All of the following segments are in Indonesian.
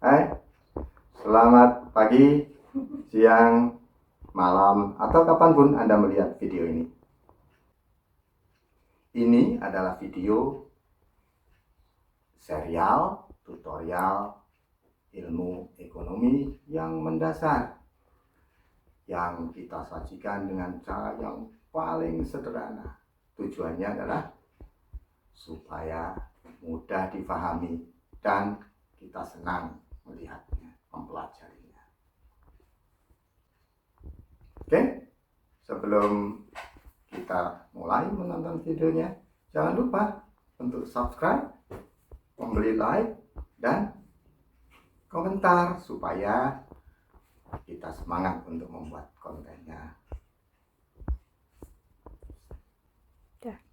Hai, selamat pagi, siang, malam, atau kapanpun Anda melihat video ini. Ini adalah video serial tutorial ilmu ekonomi yang mendasar yang kita sajikan dengan cara yang paling sederhana. Tujuannya adalah supaya mudah dipahami dan kita senang melihatnya, mempelajarinya. Oke, sebelum kita mulai menonton videonya, jangan lupa untuk subscribe, memberi like, dan komentar supaya kita semangat untuk membuat kontennya.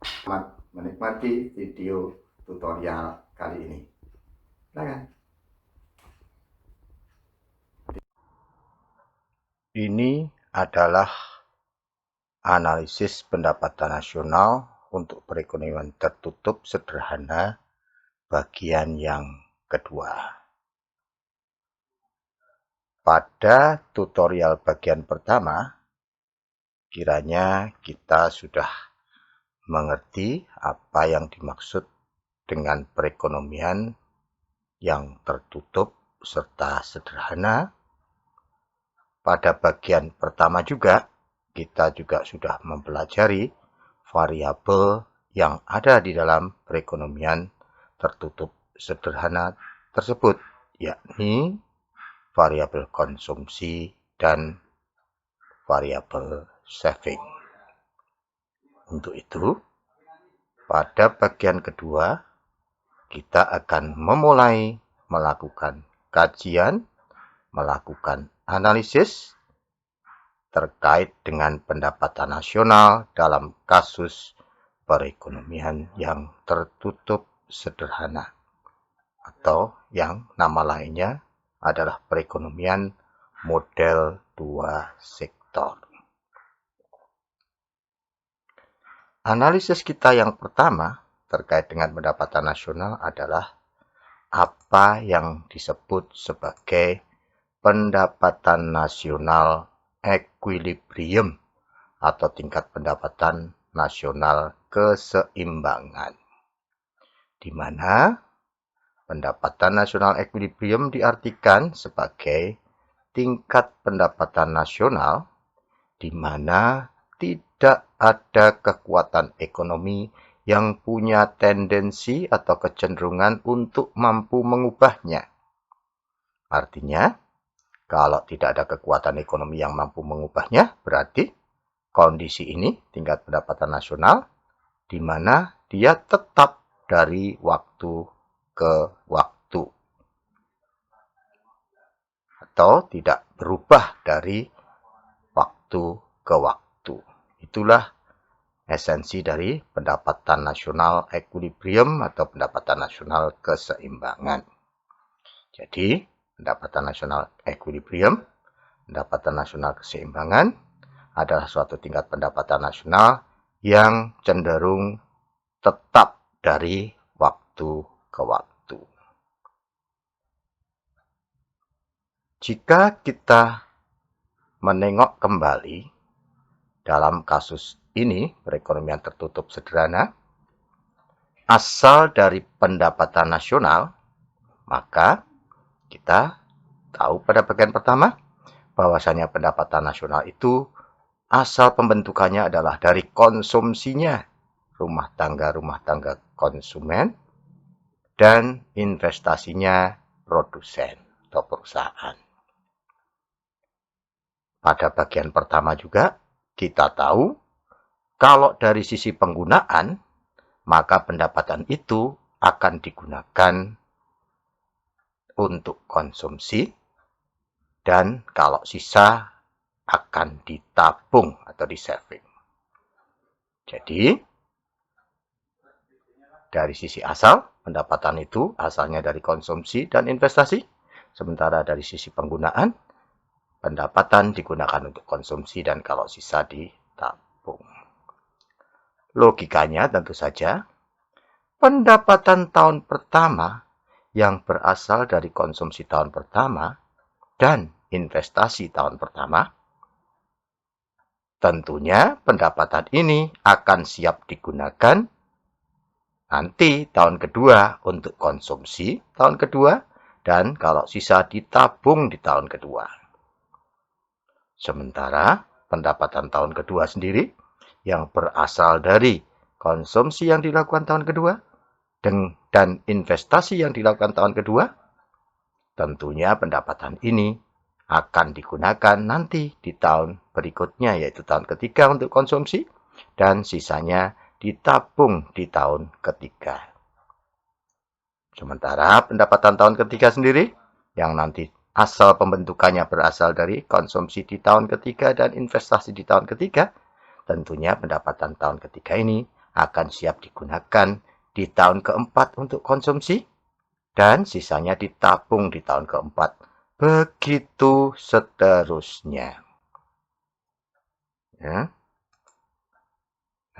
Selamat menikmati video tutorial kali ini. Silakan. Ini adalah analisis pendapatan nasional untuk perekonomian tertutup sederhana bagian yang kedua. Pada tutorial bagian pertama, kiranya kita sudah mengerti apa yang dimaksud dengan perekonomian yang tertutup serta sederhana. Pada bagian pertama juga, kita juga sudah mempelajari variabel yang ada di dalam perekonomian tertutup sederhana tersebut, yakni variabel konsumsi dan variabel saving. Untuk itu, pada bagian kedua, kita akan memulai melakukan kajian, melakukan analisis terkait dengan pendapatan nasional dalam kasus perekonomian yang tertutup sederhana, atau yang nama lainnya adalah perekonomian model 2 sektor. Analisis kita yang pertama terkait dengan pendapatan nasional adalah apa yang disebut sebagai pendapatan nasional equilibrium atau tingkat pendapatan nasional keseimbangan, di mana pendapatan nasional equilibrium diartikan sebagai tingkat pendapatan nasional di mana tidak ada kekuatan ekonomi yang punya tendensi atau kecenderungan untuk mampu mengubahnya. Artinya, kalau tidak ada kekuatan ekonomi yang mampu mengubahnya, berarti kondisi ini tingkat pendapatan nasional di mana dia tetap dari waktu ke waktu atau tidak berubah dari waktu ke waktu. Itulah esensi dari pendapatan nasional equilibrium atau pendapatan nasional keseimbangan. Jadi, pendapatan nasional equilibrium, pendapatan nasional keseimbangan adalah suatu tingkat pendapatan nasional yang cenderung tetap dari waktu ke waktu. Jika kita menengok kembali dalam kasus ini, perekonomian tertutup sederhana, asal dari pendapatan nasional, maka kita tahu pada bagian pertama bahwasanya pendapatan nasional itu asal pembentukannya adalah dari konsumsinya rumah tangga konsumen dan investasinya produsen atau perusahaan. Pada bagian pertama juga kita tahu kalau dari sisi penggunaan, maka pendapatan itu akan digunakan untuk konsumsi, dan kalau sisa akan ditabung atau di-saving. Jadi, dari sisi asal, pendapatan itu asalnya dari konsumsi dan investasi, sementara dari sisi penggunaan, pendapatan digunakan untuk konsumsi dan kalau sisa ditabung. Logikanya tentu saja, pendapatan tahun pertama yang berasal dari konsumsi tahun pertama dan investasi tahun pertama, tentunya pendapatan ini akan siap digunakan nanti tahun kedua untuk konsumsi tahun kedua, dan kalau sisa ditabung di tahun kedua. Sementara pendapatan tahun kedua sendiri yang berasal dari konsumsi yang dilakukan tahun kedua dan investasi yang dilakukan tahun kedua, tentunya pendapatan ini akan digunakan nanti di tahun berikutnya, yaitu tahun ketiga untuk konsumsi, dan sisanya ditabung di tahun ketiga. Sementara pendapatan tahun ketiga sendiri, yang nanti asal pembentukannya berasal dari konsumsi di tahun ketiga dan investasi di tahun ketiga, tentunya pendapatan tahun ketiga ini akan siap digunakan di tahun keempat untuk konsumsi, dan sisanya ditabung di tahun keempat. Begitu seterusnya. Ya.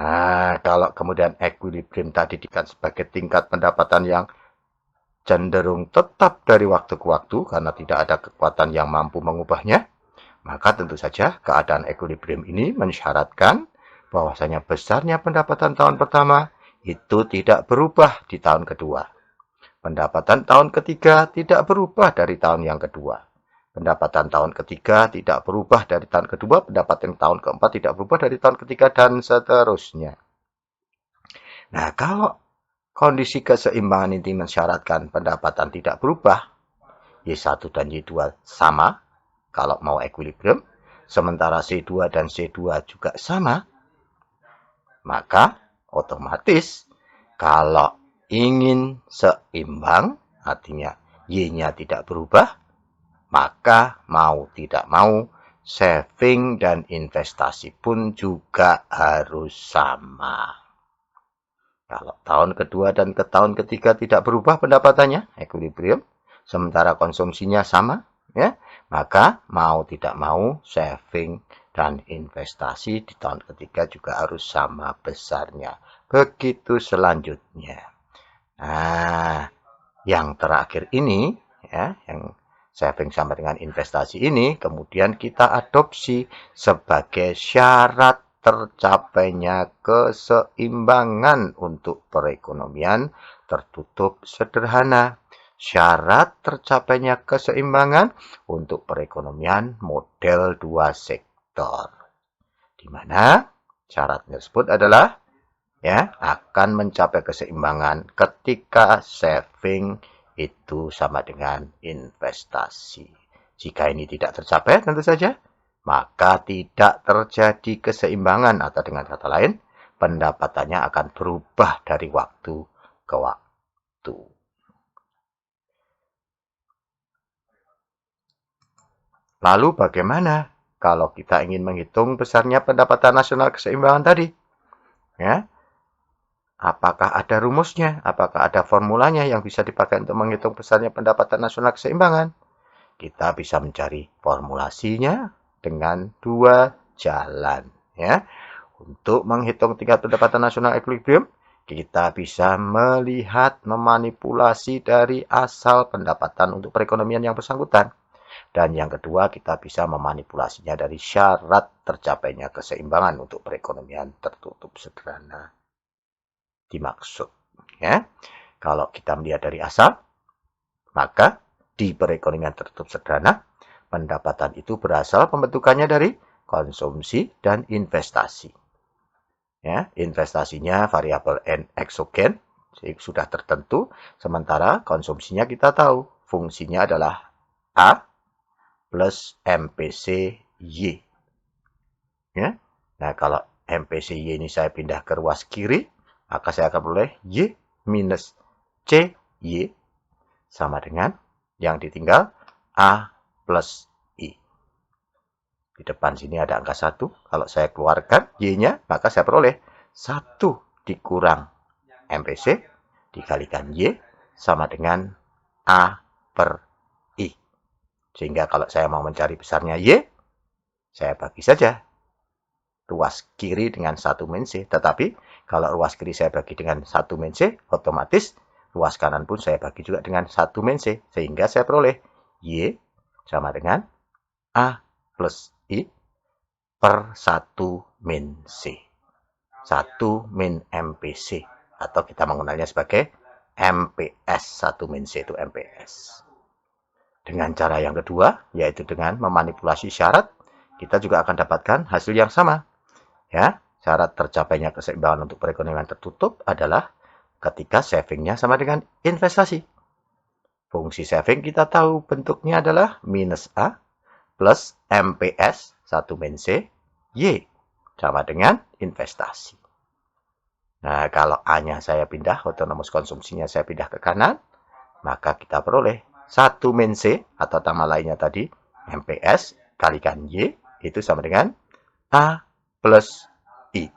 Nah, kalau kemudian equilibrium tadi dikatakan sebagai tingkat pendapatan yang cenderung tetap dari waktu ke waktu karena tidak ada kekuatan yang mampu mengubahnya, maka tentu saja keadaan equilibrium ini mensyaratkan bahwasanya besarnya pendapatan tahun pertama itu tidak berubah di tahun kedua. Pendapatan tahun ketiga tidak berubah dari tahun yang kedua. Pendapatan tahun ketiga tidak berubah dari tahun kedua, pendapatan tahun keempat tidak berubah dari tahun ketiga, dan seterusnya. Nah, kalau kondisi keseimbangan ini mensyaratkan pendapatan tidak berubah, Y1 dan Y2 sama, kalau mau equilibrium, sementara C2 dan C2 juga sama, maka otomatis kalau ingin seimbang, artinya Y-nya tidak berubah, maka mau tidak mau saving dan investasi pun juga harus sama. Kalau tahun kedua dan ke tahun ketiga tidak berubah pendapatannya, equilibrium, sementara konsumsinya sama, ya, maka mau tidak mau saving dan investasi di tahun ketiga juga harus sama besarnya. Begitu selanjutnya. Nah, yang terakhir ini, ya, yang saving sama dengan investasi ini, kemudian kita adopsi sebagai syarat tercapainya keseimbangan untuk perekonomian tertutup sederhana. Syarat tercapainya keseimbangan untuk perekonomian model dua sektor. Di mana syarat tersebut adalah ya akan mencapai keseimbangan ketika saving itu sama dengan investasi. Jika ini tidak tercapai, tentu saja, maka tidak terjadi keseimbangan, atau dengan kata lain, pendapatannya akan berubah dari waktu ke waktu. Lalu bagaimana kalau kita ingin menghitung besarnya pendapatan nasional keseimbangan tadi? Ya, apakah ada rumusnya? Apakah ada formulanya yang bisa dipakai untuk menghitung besarnya pendapatan nasional keseimbangan? Kita bisa mencari formulasinya dengan dua jalan. Ya. Untuk menghitung tingkat pendapatan nasional equilibrium, kita bisa melihat memanipulasi dari asal pendapatan untuk perekonomian yang bersangkutan. Dan yang kedua, kita bisa memanipulasinya dari syarat tercapainya keseimbangan untuk perekonomian tertutup sederhana dimaksud. Ya. Kalau kita melihat dari asal, maka di perekonomian tertutup sederhana, pendapatan itu berasal pembentukannya dari konsumsi dan investasi. Ya, investasinya variabel N eksogen, sudah tertentu, sementara konsumsinya kita tahu, fungsinya adalah A plus MPC Y. Ya. Nah, kalau MPC Y ini saya pindah ke ruas kiri, maka saya akan peroleh Y minus CY sama dengan yang ditinggal A plus I. Di depan sini ada angka 1. Kalau saya keluarkan Y-nya, maka saya peroleh 1 dikurang MPC dikalikan Y sama dengan A per I. Sehingga kalau saya mau mencari besarnya Y, saya bagi saja ruas kiri dengan 1 min C. Tetapi kalau ruas kiri saya bagi dengan 1 min C, otomatis ruas kanan pun saya bagi juga dengan 1 min C. Sehingga saya peroleh Y sama dengan A plus I per 1 min C. 1 min MPC. Atau kita mengenalnya sebagai MPS. 1 min C itu MPS. Dengan cara yang kedua, yaitu dengan memanipulasi syarat, kita juga akan dapatkan hasil yang sama. Ya, syarat tercapainya keseimbangan untuk perekonomian tertutup adalah ketika savingnya sama dengan investasi. Fungsi saving kita tahu bentuknya adalah minus A plus MPS 1 min C Y sama dengan investasi. Nah, kalau A-nya saya pindah, autonomous konsumsinya saya pindah ke kanan, maka kita peroleh 1 min C atau nama lainnya tadi MPS kalikan Y itu sama dengan A plus I.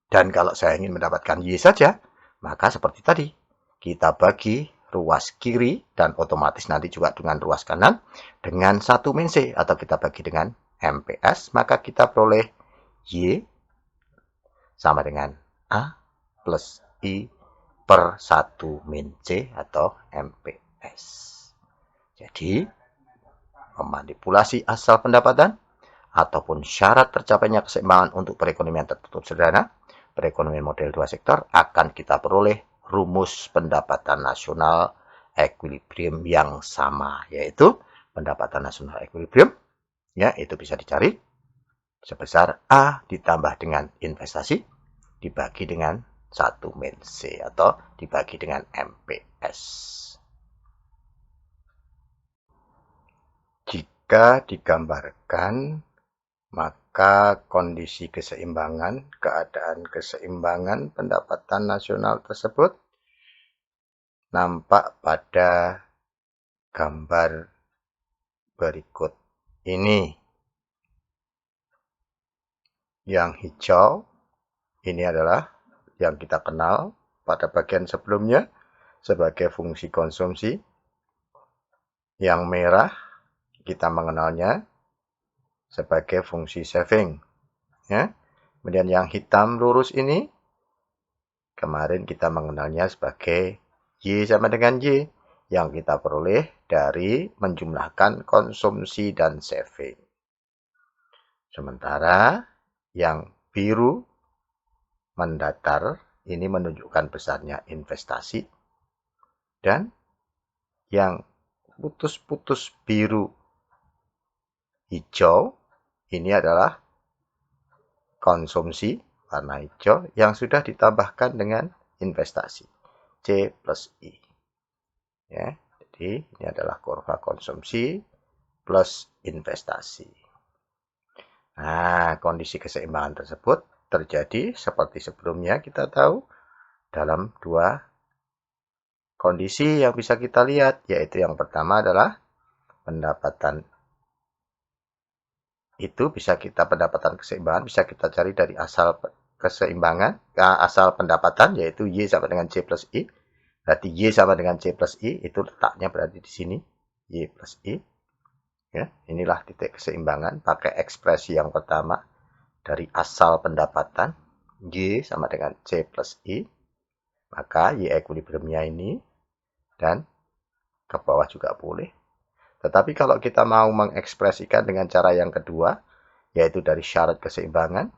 Dan kalau saya ingin mendapatkan Y saja, maka seperti tadi, kita bagi ruas kiri dan otomatis nanti juga dengan ruas kanan dengan 1 min C atau kita bagi dengan MPS, maka kita peroleh Y sama dengan A plus I per 1 min C atau MPS. Jadi, memanipulasi asal pendapatan ataupun syarat tercapainya keseimbangan untuk perekonomian tertutup sederhana, perekonomian model 2 sektor akan kita peroleh rumus pendapatan nasional equilibrium yang sama, yaitu pendapatan nasional equilibrium, ya, itu bisa dicari sebesar A ditambah dengan investasi dibagi dengan 1 min C atau dibagi dengan MPS. Jika digambarkan, maka kondisi keseimbangan, keadaan keseimbangan pendapatan nasional tersebut nampak pada gambar berikut ini. Yang hijau ini adalah yang kita kenal pada bagian sebelumnya sebagai fungsi konsumsi. Yang merah kita mengenalnya sebagai fungsi saving. Ya. Kemudian yang hitam lurus ini, kemarin kita mengenalnya sebagai Y sama dengan Y, yang kita peroleh dari menjumlahkan konsumsi dan saving. Sementara yang biru mendatar, ini menunjukkan besarnya investasi. Dan yang putus-putus biru hijau, ini adalah konsumsi warna hijau yang sudah ditambahkan dengan investasi. C plus I. Ya, jadi ini adalah kurva konsumsi plus investasi. Nah, kondisi keseimbangan tersebut terjadi seperti sebelumnya kita tahu dalam dua kondisi yang bisa kita lihat, yaitu yang pertama adalah pendapatan itu pendapatan keseimbangan bisa kita cari dari asal keseimbangan, asal pendapatan yaitu Y sama dengan C plus I. Berarti Y sama dengan C plus I itu letaknya berarti di sini Y plus I. Ya, inilah titik keseimbangan pakai ekspresi yang pertama dari asal pendapatan Y sama dengan C plus I. Maka Y equilibriumnya ini dan ke bawah juga boleh. Tetapi kalau kita mau mengekspresikan dengan cara yang kedua, yaitu dari syarat keseimbangan,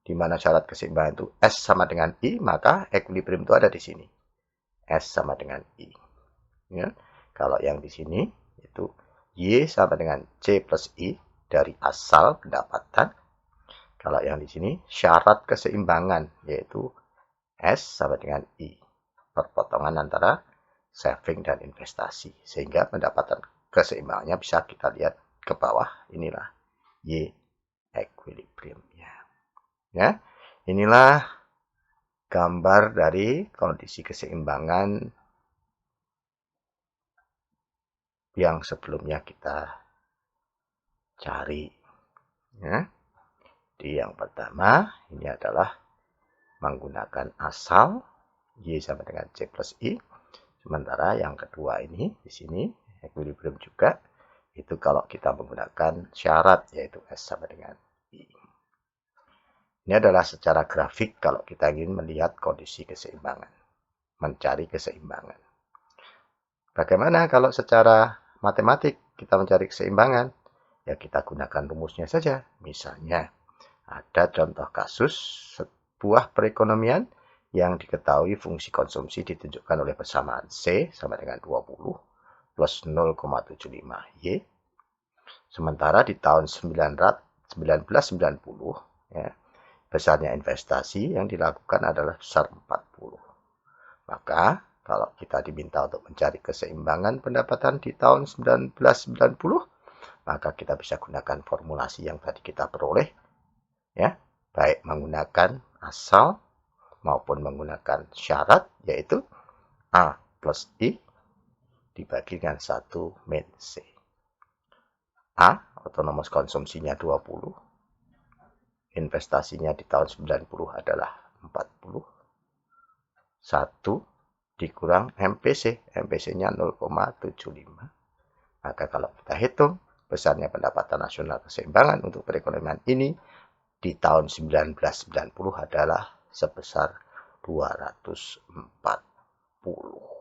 di mana syarat keseimbangan itu S sama dengan I, maka equilibrium itu ada di sini. S sama dengan I. Ya. Kalau yang di sini, itu Y sama dengan C plus I dari asal pendapatan. Kalau yang di sini, syarat keseimbangan, yaitu S sama dengan I. Perpotongan antara saving dan investasi. Sehingga pendapatan keseimbangannya bisa kita lihat ke bawah. Inilah Y equilibriumnya. Ya, inilah gambar dari kondisi keseimbangan yang sebelumnya kita cari. Ya. Di yang pertama, ini adalah menggunakan asal Y sama dengan C plus I. Sementara yang kedua ini, di sini, equilibrium juga. Itu kalau kita menggunakan syarat, yaitu S sama dengan I. Ini adalah secara grafik kalau kita ingin melihat kondisi keseimbangan. mencari keseimbangan. Bagaimana kalau secara matematik kita mencari keseimbangan? Ya kita gunakan rumusnya saja. Misalnya, ada contoh kasus sebuah perekonomian yang diketahui fungsi konsumsi ditunjukkan oleh persamaan C sama dengan 20 plus 0,75 Y. Sementara di tahun 1990, ya, besarnya investasi yang dilakukan adalah besar 40. Maka, kalau kita diminta untuk mencari keseimbangan pendapatan di tahun 1990, maka kita bisa gunakan formulasi yang tadi kita peroleh, ya, baik menggunakan asal maupun menggunakan syarat, yaitu A plus I dibagi dengan 1 min C. A, otonomous konsumsinya 20, investasinya di tahun 90 adalah 40, 1 dikurang MPC, MPC-nya 0,75. Maka kalau kita hitung, besarnya pendapatan nasional keseimbangan untuk perekonomian ini di tahun 1990 adalah sebesar 240.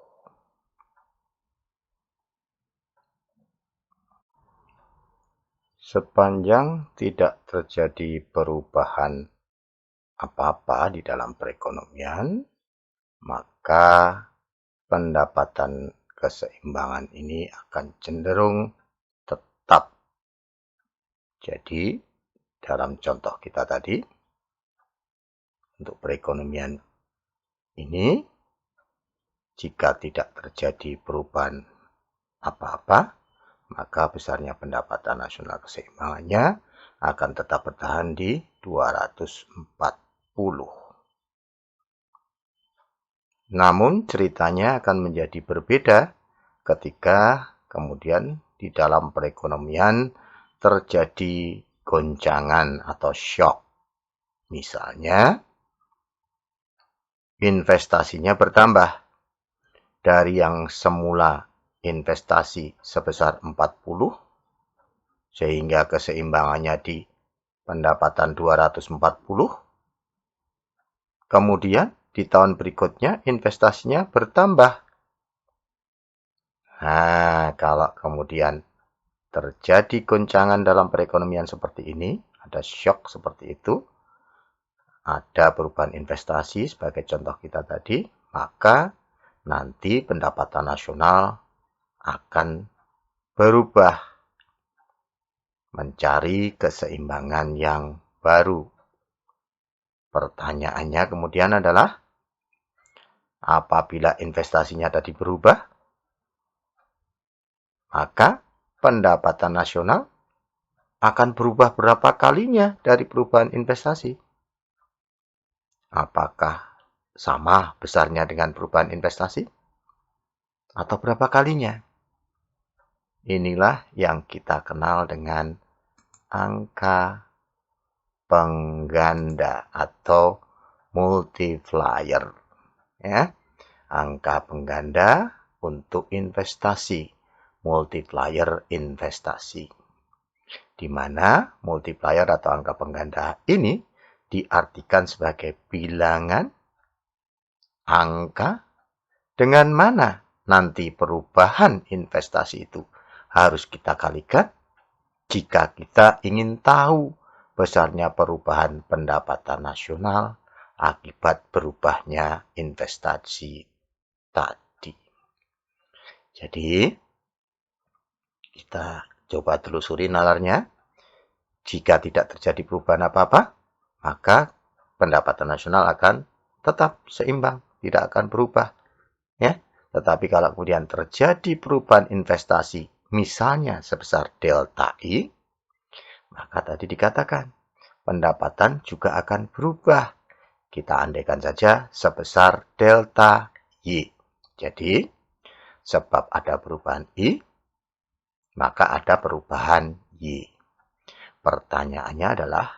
Sepanjang tidak terjadi perubahan apa-apa di dalam perekonomian, maka pendapatan keseimbangan ini akan cenderung tetap. Jadi, dalam contoh kita tadi, untuk perekonomian ini, jika tidak terjadi perubahan apa-apa, maka besarnya pendapatan nasional keseimbangannya akan tetap bertahan di 240. Namun ceritanya akan menjadi berbeda ketika kemudian di dalam perekonomian terjadi goncangan atau shock. Misalnya, investasinya bertambah dari yang semula investasi sebesar 40, sehingga keseimbangannya di pendapatan 240. Kemudian di tahun berikutnya investasinya bertambah. Nah, kalau kemudian terjadi goncangan dalam perekonomian seperti ini, ada shock seperti itu, ada perubahan investasi sebagai contoh kita tadi, maka nanti pendapatan nasional akan berubah mencari keseimbangan yang baru. Pertanyaannya kemudian adalah, apabila investasinya tadi berubah, maka pendapatan nasional akan berubah berapa kalinya dari perubahan investasi? Apakah sama besarnya dengan perubahan investasi? Atau berapa kalinya? Inilah yang kita kenal dengan angka pengganda atau multiplier. Ya, angka pengganda untuk investasi, multiplier investasi. Di mana multiplier atau angka pengganda ini diartikan sebagai bilangan angka dengan mana nanti perubahan investasi itu harus kita kalikan jika kita ingin tahu besarnya perubahan pendapatan nasional akibat berubahnya investasi tadi. Jadi, kita coba telusuri nalarnya. Jika tidak terjadi perubahan apa-apa, maka pendapatan nasional akan tetap seimbang, tidak akan berubah. Ya, tetapi kalau kemudian terjadi perubahan investasi, misalnya sebesar delta I, maka tadi dikatakan pendapatan juga akan berubah. Kita andaikan saja sebesar delta Y. Jadi, sebab ada perubahan I, maka ada perubahan Y. Pertanyaannya adalah,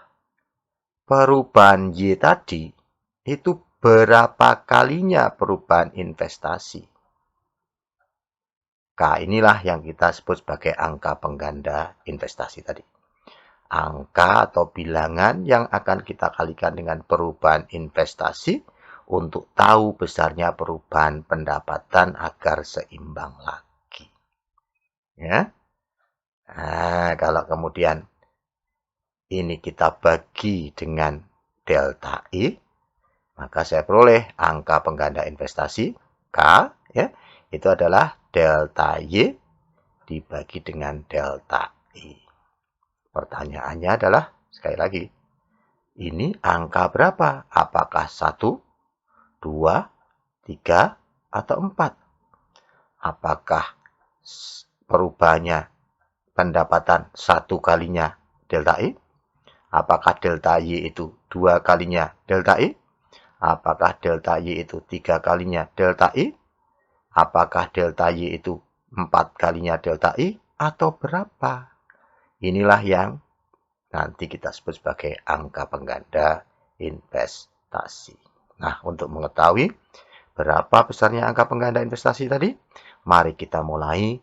perubahan Y tadi itu berapa kalinya perubahan investasi? K inilah yang kita sebut sebagai angka pengganda investasi tadi. Angka atau bilangan yang akan kita kalikan dengan perubahan investasi untuk tahu besarnya perubahan pendapatan agar seimbang lagi. Ya. Nah, kalau kemudian ini kita bagi dengan delta I, maka saya peroleh angka pengganda investasi K, ya, itu adalah delta Y dibagi dengan delta I. Pertanyaannya adalah, sekali lagi, ini angka berapa? Apakah 1, 2, 3, atau 4? Apakah perubahannya pendapatan 1 kalinya delta I? Apakah delta Y itu 2 kalinya delta I? Apakah delta Y itu 3 kalinya delta I? Apakah delta Y itu 4 kalinya delta I? Atau berapa? Inilah yang nanti kita sebut sebagai angka pengganda investasi. Nah, untuk mengetahui berapa besarnya angka pengganda investasi tadi, mari kita mulai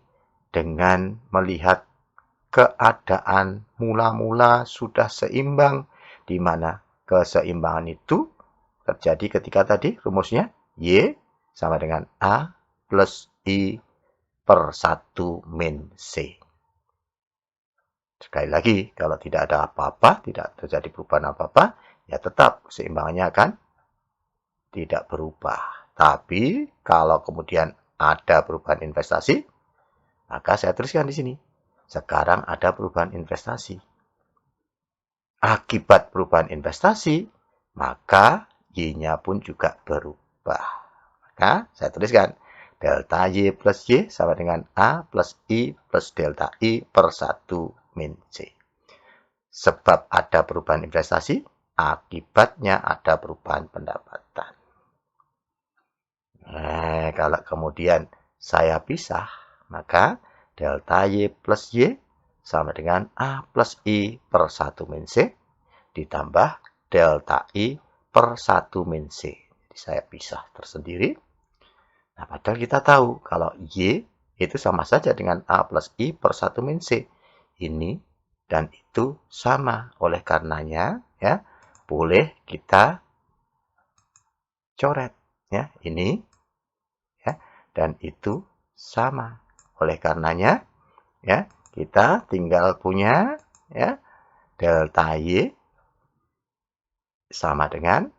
dengan melihat keadaan mula-mula sudah seimbang, di mana keseimbangan itu terjadi ketika tadi rumusnya Y sama dengan A plus I per 1 min C. Sekali lagi, kalau tidak ada apa-apa, tidak terjadi perubahan apa-apa, ya tetap keseimbangannya akan tidak berubah. Tapi kalau kemudian ada perubahan investasi, maka saya tuliskan di sini. Sekarang ada perubahan investasi. Akibat perubahan investasi, maka Y-nya pun juga berubah. Maka saya tuliskan delta Y plus Y sama dengan A plus I plus delta I per 1 min C. Sebab ada perubahan investasi, akibatnya ada perubahan pendapatan. Nah, kalau kemudian saya pisah, maka delta Y plus Y sama dengan A plus I per 1 min C ditambah delta I per 1 min C. Jadi saya pisah tersendiri. Nah, padahal kita tahu kalau Y itu sama saja dengan A plus I per 1 min C. Ini dan itu sama. Oleh karenanya, ya, boleh kita coret. Ya, ini dan itu sama. Oleh karenanya, ya, kita tinggal punya ya delta Y sama dengan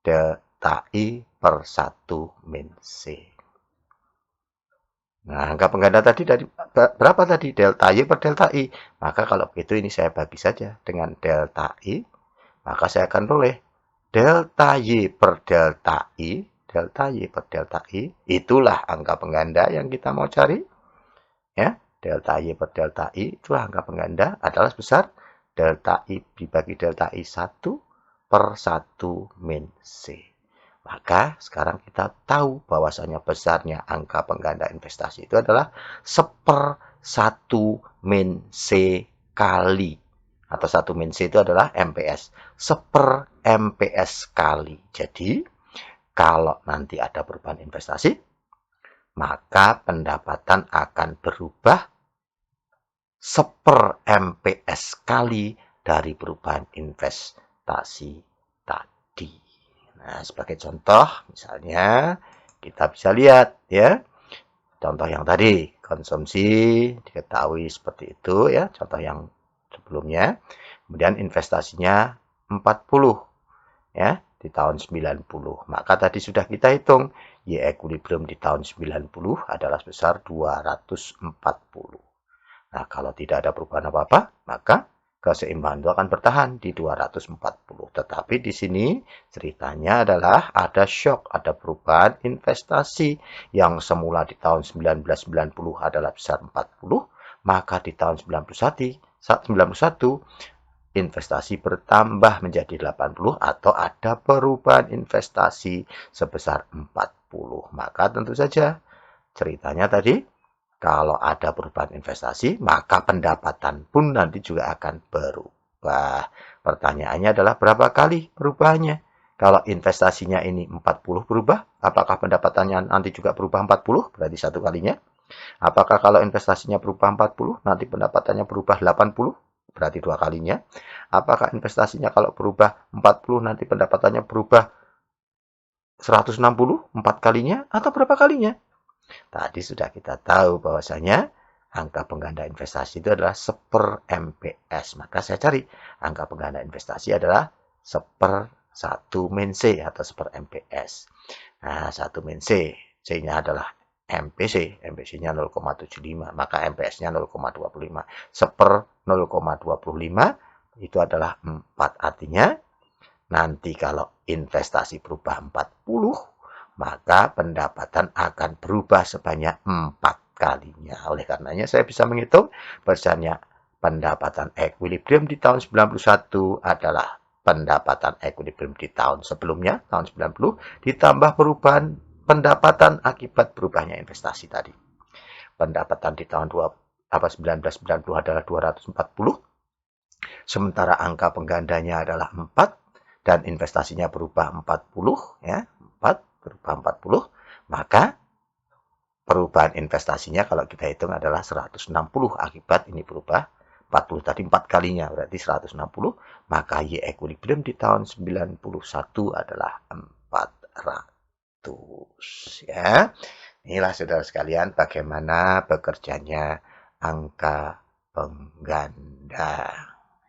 delta I per 1 min C. Nah, angka pengganda tadi dari berapa tadi? Delta Y per delta I. Maka kalau begitu ini saya bagi saja dengan delta I. Maka saya akan peroleh delta Y per delta I. Delta Y per delta I, itulah angka pengganda yang kita mau cari. Ya, delta Y per delta I, itulah angka pengganda adalah sebesar delta I dibagi delta I 1 per 1 min C. Maka sekarang kita tahu bahwasanya besarnya angka pengganda investasi itu adalah 1/1 min C kali. Atau 1 min C itu adalah MPS. 1/MPS kali. Jadi, kalau nanti ada perubahan investasi, maka pendapatan akan berubah 1/MPS kali dari perubahan investasi tadi. Nah, sebagai contoh, misalnya kita bisa lihat ya, contoh yang tadi, konsumsi diketahui seperti itu ya, contoh yang sebelumnya. Kemudian investasinya 40 ya di tahun 90. Maka tadi sudah kita hitung Y equilibrium di tahun 90 adalah sebesar 240. Nah, kalau tidak ada perubahan apa-apa, maka keseimbangan itu akan bertahan di 240. Tetapi di sini ceritanya adalah ada shock, ada perubahan investasi yang semula di tahun 1990 adalah besar 40, maka di tahun 91 investasi bertambah menjadi 80 atau ada perubahan investasi sebesar 40. Maka tentu saja ceritanya tadi, kalau ada perubahan investasi, maka pendapatan pun nanti juga akan berubah. Pertanyaannya adalah berapa kali perubahannya? Kalau investasinya ini 40 berubah, apakah pendapatannya nanti juga berubah 40? Berarti 1 kalinya. Apakah kalau investasinya berubah 40, nanti pendapatannya berubah 80? Berarti 2 kalinya. Apakah investasinya kalau berubah 40, nanti pendapatannya berubah 160, 4 kalinya, atau berapa kalinya? Tadi sudah kita tahu bahwasanya angka pengganda investasi itu adalah 1 MPS. Maka saya cari angka pengganda investasi adalah 1/1 atau 1 MPS. Nah, 1 C. C-nya adalah MPC. MPC-nya 0,75. Maka MPS-nya 0,25. 1/0,25 itu adalah 4. Artinya, nanti kalau investasi berubah 40, maka pendapatan akan berubah sebanyak 4 kalinya. Oleh karenanya saya bisa menghitung bahwasanya pendapatan equilibrium di tahun 91 adalah pendapatan equilibrium di tahun sebelumnya, tahun 90, ditambah perubahan pendapatan akibat berubahnya investasi tadi. Pendapatan di tahun 1990 adalah 240, sementara angka penggandanya adalah 4, dan investasinya berubah 40, ya, 4 berubah 40, maka perubahan investasinya kalau kita hitung adalah 160 akibat ini berubah 40 tadi 4 kalinya, berarti 160, maka Y equilibrium di tahun 91 adalah 400, ya. Inilah saudara sekalian bagaimana bekerjanya angka pengganda,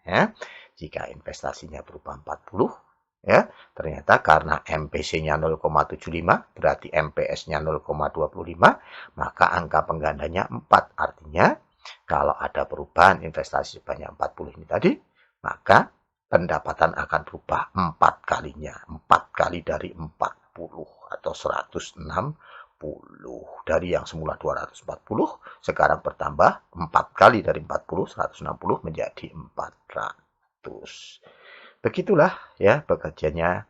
ya. Jika investasinya berubah 40, ya, ternyata karena MPC-nya 0,75, berarti MPS-nya 0,25, maka angka penggandanya 4. Artinya, kalau ada perubahan investasi sebanyak 40 ini tadi, maka pendapatan akan berubah 4 kalinya. 4 kali dari 40 atau 160. Dari yang semula 240, sekarang bertambah 4 kali dari 40, 160 menjadi 400. Begitulah ya bekerjanya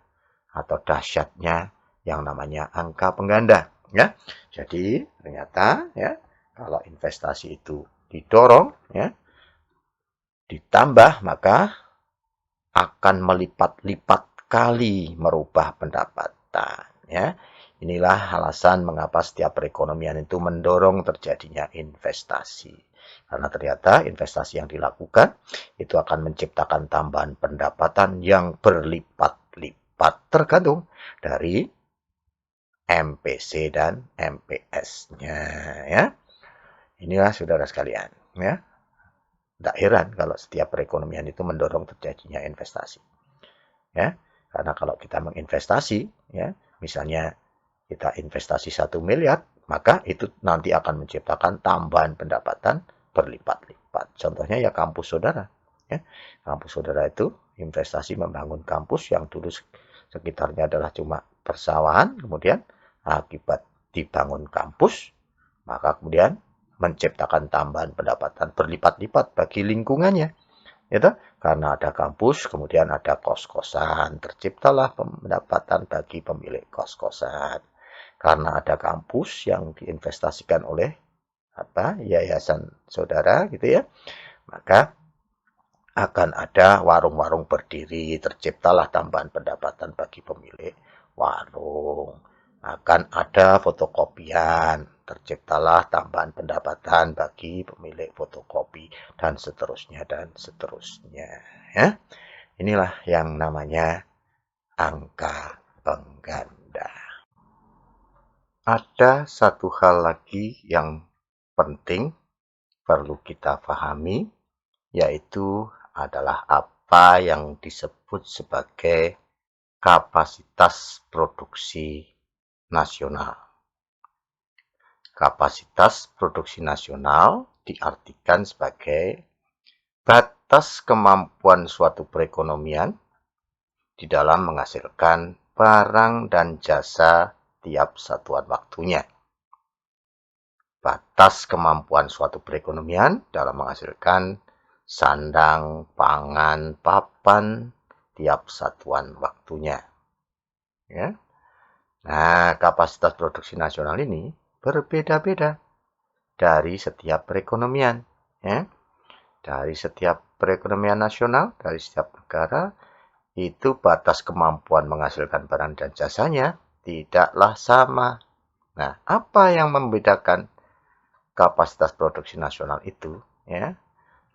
atau dahsyatnya yang namanya angka pengganda, ya. Jadi ternyata ya kalau investasi itu didorong, ya, ditambah, maka akan melipat-lipat kali merubah pendapatan, ya. Inilah alasan mengapa setiap perekonomian itu mendorong terjadinya investasi. Karena ternyata investasi yang dilakukan itu akan menciptakan tambahan pendapatan yang berlipat-lipat tergantung dari MPC dan MPS-nya, ya. Inilah saudara sekalian, ya. Tidak heran kalau setiap perekonomian itu mendorong terjadinya investasi, ya. Karena kalau kita menginvestasi, ya, misalnya kita investasi 1 miliar, maka itu nanti akan menciptakan tambahan pendapatan berlipat-lipat. Contohnya ya kampus saudara. Ya. Kampus saudara itu investasi membangun kampus yang dulu sekitarnya adalah cuma persawahan, kemudian akibat dibangun kampus, maka kemudian menciptakan tambahan pendapatan berlipat-lipat bagi lingkungannya. Itu karena ada kampus, kemudian ada kos-kosan, terciptalah pendapatan bagi pemilik kos-kosan. Karena ada kampus yang diinvestasikan oleh yayasan saudara gitu ya, maka akan ada warung-warung berdiri, terciptalah tambahan pendapatan bagi pemilik warung. Akan ada fotokopian, terciptalah tambahan pendapatan bagi pemilik fotokopi, dan seterusnya dan seterusnya, ya. Inilah yang namanya angka pengganda. Ada satu hal lagi yang penting perlu kita pahami, yaitu adalah apa yang disebut sebagai kapasitas produksi nasional. Kapasitas produksi nasional diartikan sebagai batas kemampuan suatu perekonomian di dalam menghasilkan barang dan jasa tiap satuan waktunya. Batas kemampuan suatu perekonomian dalam menghasilkan sandang, pangan, papan tiap satuan waktunya. Ya. Nah, kapasitas produksi nasional ini berbeda-beda dari setiap perekonomian. Ya. Dari setiap perekonomian nasional, dari setiap negara, itu batas kemampuan menghasilkan barang dan jasanya tidaklah sama. Nah, apa yang membedakan kapasitas produksi nasional itu? Ya,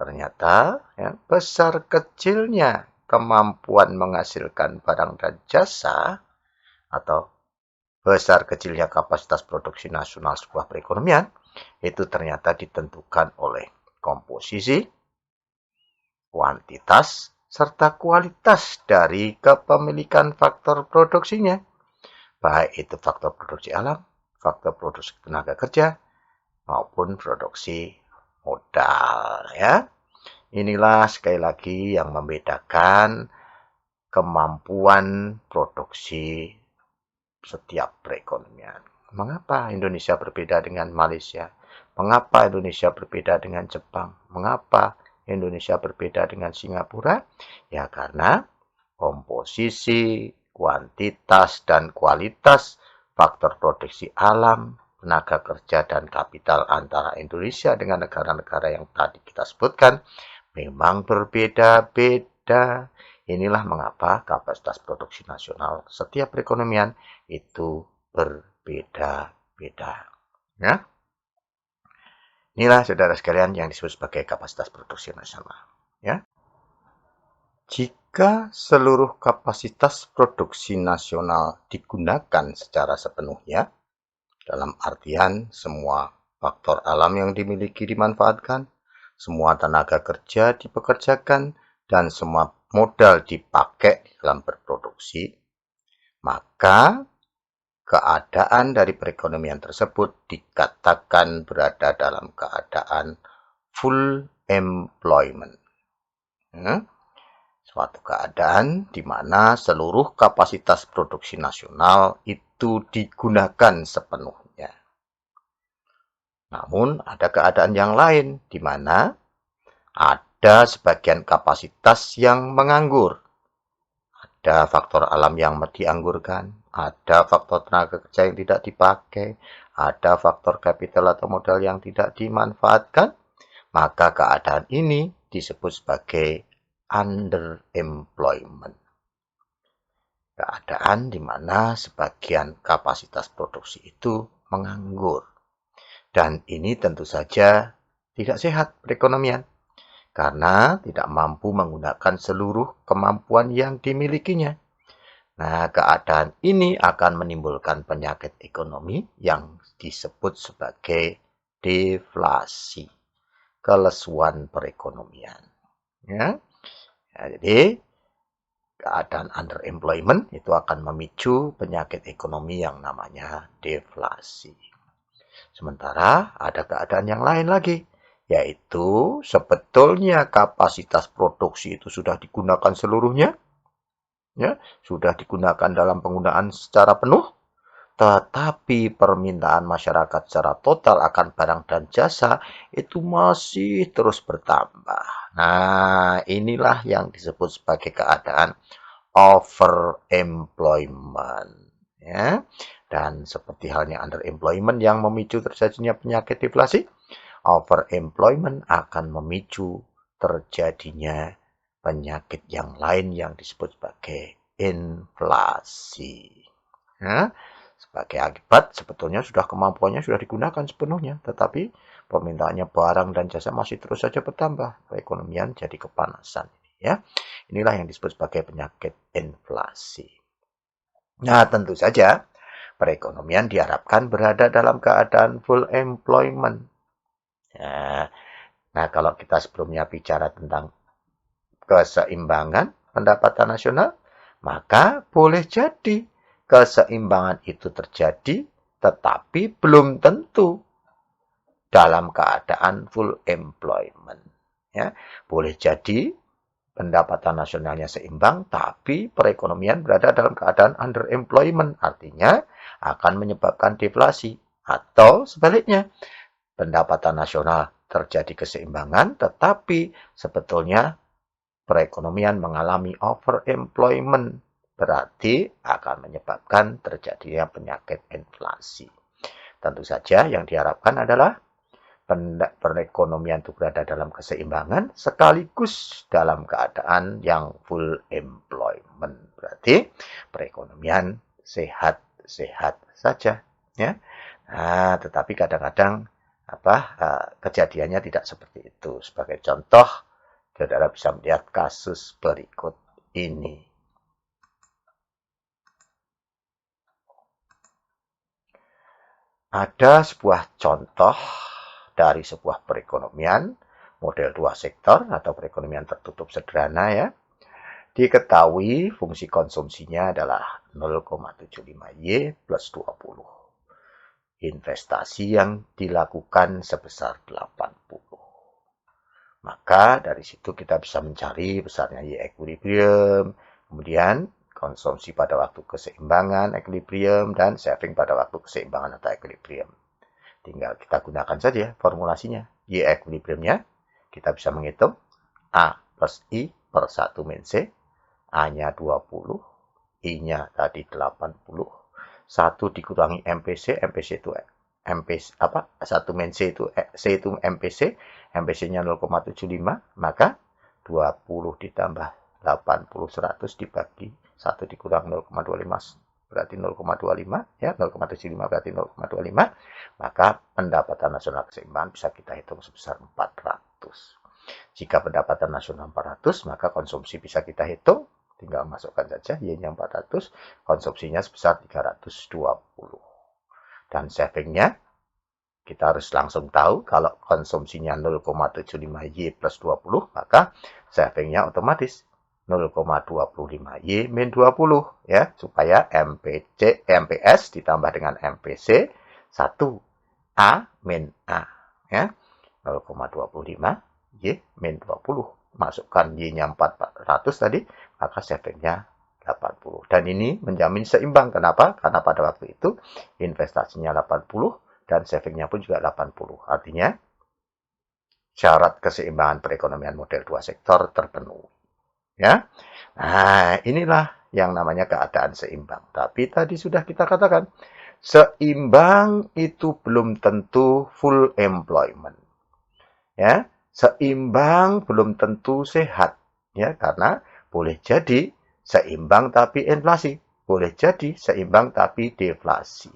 ternyata ya, besar kecilnya kemampuan menghasilkan barang dan jasa atau besar kecilnya kapasitas produksi nasional sebuah perekonomian itu ternyata ditentukan oleh komposisi, kuantitas, serta kualitas dari kepemilikan faktor produksinya. Baik itu faktor produksi alam, faktor produksi tenaga kerja, maupun produksi modal. Ya. Inilah sekali lagi yang membedakan kemampuan produksi setiap perekonomian. Mengapa Indonesia berbeda dengan Malaysia? Mengapa Indonesia berbeda dengan Jepang? Mengapa Indonesia berbeda dengan Singapura? Ya karena komposisi, kuantitas, dan kualitas faktor produksi alam, tenaga kerja, dan kapital antara Indonesia dengan negara-negara yang tadi kita sebutkan memang berbeda-beda. Inilah mengapa kapasitas produksi nasional setiap perekonomian itu berbeda-beda. Ya? Inilah saudara sekalian yang disebut sebagai kapasitas produksi nasional. Ya? Jika seluruh kapasitas produksi nasional digunakan secara sepenuhnya, dalam artian semua faktor alam yang dimiliki dimanfaatkan, semua tenaga kerja dipekerjakan, dan semua modal dipakai dalam berproduksi, maka keadaan dari perekonomian tersebut dikatakan berada dalam keadaan full employment. Suatu keadaan di mana seluruh kapasitas produksi nasional itu digunakan sepenuhnya. Namun ada keadaan yang lain di mana ada sebagian kapasitas yang menganggur. Ada faktor alam yang dianggurkan, ada faktor tenaga kerja yang tidak dipakai, ada faktor kapital atau modal yang tidak dimanfaatkan, maka keadaan ini disebut sebagai underemployment. Keadaan di mana sebagian kapasitas produksi itu menganggur. Dan ini tentu saja tidak sehat perekonomian, karena tidak mampu menggunakan seluruh kemampuan yang dimilikinya. Nah, keadaan ini akan menimbulkan penyakit ekonomi yang disebut sebagai deflasi, kelesuan perekonomian. Ya. Jadi, keadaan underemployment itu akan memicu penyakit ekonomi yang namanya deflasi. Sementara ada keadaan yang lain lagi, yaitu sebetulnya kapasitas produksi itu sudah digunakan seluruhnya, ya, sudah digunakan dalam penggunaan secara penuh, tetapi permintaan masyarakat secara total akan barang dan jasa itu masih terus bertambah. Nah, inilah yang disebut sebagai keadaan overemployment. Ya. Dan seperti halnya underemployment yang memicu terjadinya penyakit deflasi, overemployment akan memicu terjadinya penyakit yang lain yang disebut sebagai inflasi. Ya, sebagai akibat sebetulnya kemampuannya sudah digunakan sepenuhnya, tetapi permintaannya barang dan jasa masih terus saja bertambah. Perekonomian jadi kepanasan. Ya, inilah yang disebut sebagai penyakit inflasi. Nah, tentu saja perekonomian diharapkan berada dalam keadaan full employment. Nah, kalau kita sebelumnya bicara tentang keseimbangan pendapatan nasional, maka boleh jadi keseimbangan itu terjadi, tetapi belum tentu dalam keadaan full employment. Ya, boleh jadi pendapatan nasionalnya seimbang, tapi perekonomian berada dalam keadaan underemployment, artinya akan menyebabkan deflasi. Atau sebaliknya, pendapatan nasional terjadi keseimbangan, tetapi sebetulnya perekonomian mengalami overemployment, berarti akan menyebabkan terjadinya penyakit inflasi. Tentu saja yang diharapkan adalah perekonomian itu berada dalam keseimbangan sekaligus dalam keadaan yang full employment. Berarti perekonomian sehat-sehat saja, ya. Nah, tetapi kadang-kadang kejadiannya tidak seperti itu. Sebagai contoh, saudara bisa melihat kasus berikut ini. Ada sebuah contoh dari sebuah perekonomian model dua sektor atau perekonomian tertutup sederhana ya. Diketahui fungsi konsumsinya adalah 0,75Y plus 20. Investasi yang dilakukan sebesar 80. Maka dari situ kita bisa mencari besarnya Y equilibrium, kemudian konsumsi pada waktu keseimbangan equilibrium, dan saving pada waktu keseimbangan atau equilibrium. Tinggal kita gunakan saja formulasinya. Y equilibriumnya kita bisa menghitung A plus I per 1 min C. A-nya 20, I-nya tadi 80, 1 dikurangi MPC, MPC itu MPC apa? 1 min C itu MPC, MPC-nya 0,75, maka 20 ditambah 80 100 dibagi 1 dikurang 0,25 berarti 0,25 ya, 0,75 berarti 0,25, maka pendapatan nasional keseimbangan bisa kita hitung sebesar 400. Jika pendapatan nasional 400, maka konsumsi bisa kita hitung. Tinggal masukkan saja Y-nya 400, konsumsinya sebesar 320. Dan savingnya, kita harus langsung tahu kalau konsumsinya 0,75Y plus 20, maka savingnya otomatis 0,25Y min 20 ya, supaya MPS ditambah dengan MPC 1 A min A ya. 0,25Y min 20. Masukkan Y-nya 400 tadi, maka savingnya 80. Dan ini menjamin seimbang. Kenapa? Karena pada waktu itu investasinya 80 dan savingnya pun juga 80. Artinya syarat keseimbangan perekonomian model dua sektor terpenuhi. Ya. Nah, inilah yang namanya keadaan seimbang. Tapi tadi sudah kita katakan, seimbang itu belum tentu full employment. Ya, seimbang belum tentu sehat. Ya, karena boleh jadi seimbang tapi inflasi, boleh jadi seimbang tapi deflasi.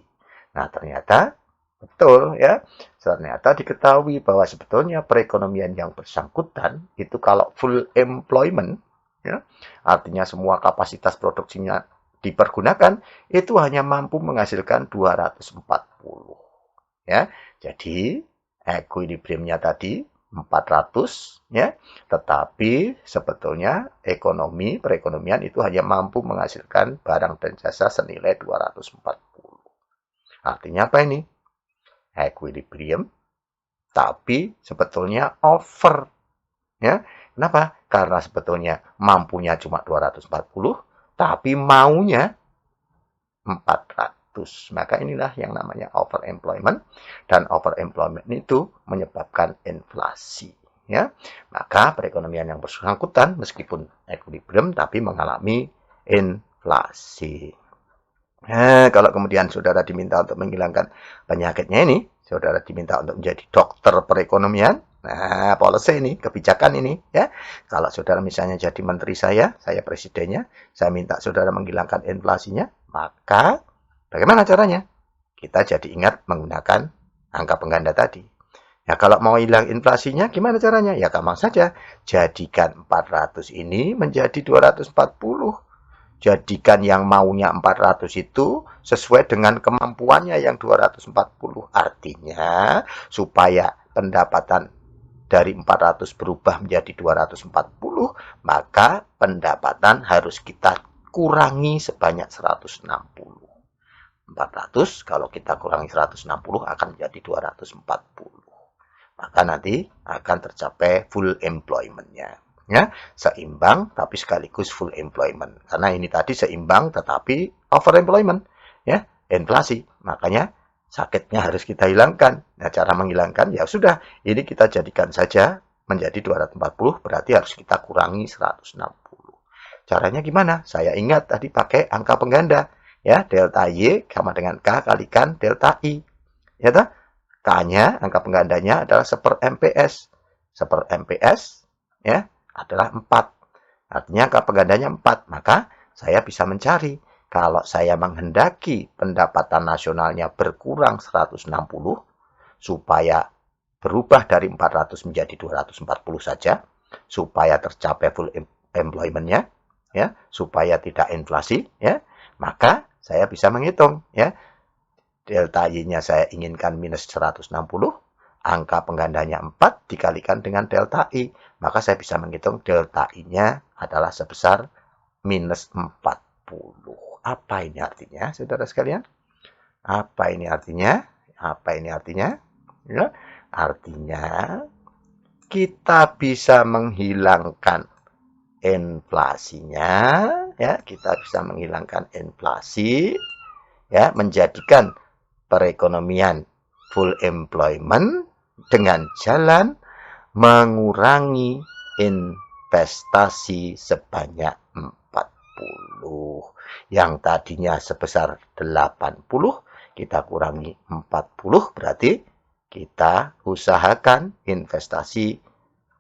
Nah, ternyata betul ya. Ternyata diketahui bahwa sebetulnya perekonomian yang bersangkutan itu kalau full employment ya, artinya semua kapasitas produksinya dipergunakan, itu hanya mampu menghasilkan 240 ya. Jadi equilibriumnya tadi 400 ya, tetapi sebetulnya perekonomian itu hanya mampu menghasilkan barang dan jasa senilai 240. Artinya apa ini? Equilibrium, tapi sebetulnya over ya. Kenapa? Karena sebetulnya mampunya cuma 240, tapi maunya 400. Maka inilah yang namanya overemployment, dan overemployment itu menyebabkan inflasi. Ya, maka perekonomian yang bersangkutan meskipun equilibrium tapi mengalami inflasi. Nah, kalau kemudian saudara diminta untuk menghilangkan penyakitnya ini, saudara diminta untuk menjadi dokter perekonomian. Nah, policy ini, kebijakan ini, ya. Kalau saudara misalnya jadi menteri saya presidennya, saya minta saudara menghilangkan inflasinya, maka bagaimana caranya? Kita jadi ingat menggunakan angka pengganda tadi. Ya, kalau mau hilang inflasinya, gimana caranya? Ya, gampang saja. Jadikan 400 ini menjadi 240. Jadikan yang maunya 400 itu sesuai dengan kemampuannya yang 240. Artinya, supaya pendapatan dari 400 berubah menjadi 240, maka pendapatan harus kita kurangi sebanyak 160. 400 kalau kita kurangi 160 akan menjadi 240. Maka nanti akan tercapai full employment-nya. Ya, seimbang tapi sekaligus full employment. Karena ini tadi seimbang tetapi overemployment, ya, inflasi. Makanya sakitnya harus kita hilangkan. Nah, cara menghilangkan ya sudah, ini kita jadikan saja menjadi 240, berarti harus kita kurangi 160. Caranya gimana? Saya ingat tadi pakai angka pengganda, ya, delta Y sama dengan K kalikan delta I. Ya toh? K-nya, angka penggandanya adalah 1 MPS. 1 MPS, ya, adalah 4. Artinya angka penggandanya 4. Maka saya bisa mencari. Kalau saya menghendaki pendapatan nasionalnya berkurang 160, supaya berubah dari 400 menjadi 240 saja, supaya tercapai full employment-nya, ya, supaya tidak inflasi, ya, maka saya bisa menghitung, ya, delta Y-nya saya inginkan minus 160, angka penggandanya 4 dikalikan dengan delta I, maka saya bisa menghitung delta I-nya adalah sebesar minus 40. Apa ini artinya, saudara sekalian? Apa ini artinya? Apa ini artinya? Ya, artinya kita bisa menghilangkan inflasinya, ya, kita bisa menghilangkan inflasi, ya, menjadikan perekonomian full employment dengan jalan mengurangi investasi sebanyak 40. Yang tadinya sebesar 80, kita kurangi 40, berarti kita usahakan investasi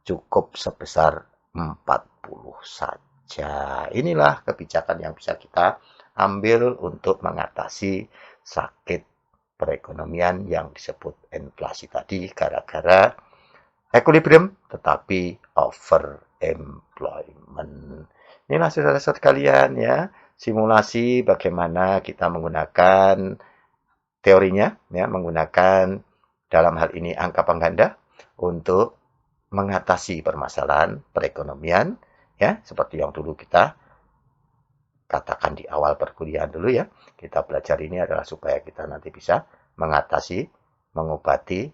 cukup sebesar 40 saja. Inilah kebijakan yang bisa kita ambil untuk mengatasi sakit perekonomian yang disebut inflasi tadi gara-gara equilibrium tetapi over employment. Inilah saudara-saudara sekalian ya, simulasi bagaimana kita menggunakan teorinya ya, menggunakan dalam hal ini angka pengganda untuk mengatasi permasalahan perekonomian ya, seperti yang dulu kita katakan di awal perkuliahan dulu ya. Kita belajar ini adalah supaya kita nanti bisa mengatasi, mengobati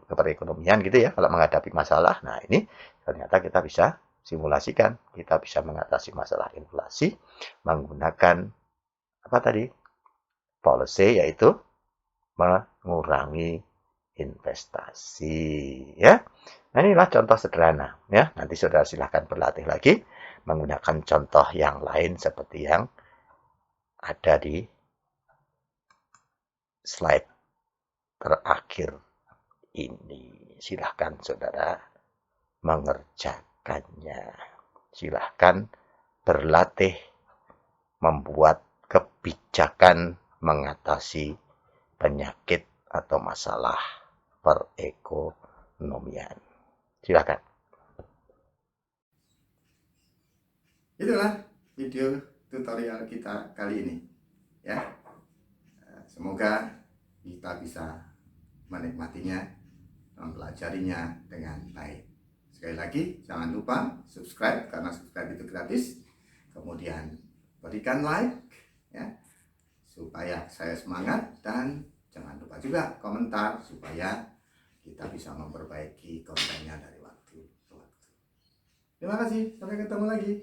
perekonomian gitu ya, kalau menghadapi masalah. Nah, ini ternyata kita bisa simulasikan. Kita bisa mengatasi masalah inflasi menggunakan apa tadi? Policy, yaitu mengurangi investasi ya. Nah, inilah contoh sederhana ya. Nanti saudara silahkan berlatih lagi menggunakan contoh yang lain seperti yang ada di slide terakhir ini. Silahkan saudara mengerjakannya. Silahkan berlatih membuat kebijakan mengatasi penyakit atau masalah perekonomian. Silakan. Itulah video tutorial kita kali ini ya. Semoga kita bisa menikmatinya, mempelajarinya dengan baik. Sekali lagi jangan lupa subscribe karena subscribe itu gratis. Kemudian berikan like ya supaya saya semangat, dan jangan lupa juga komentar supaya kita bisa memperbaiki kontennya dari waktu ke waktu. Terima kasih, sampai ketemu lagi.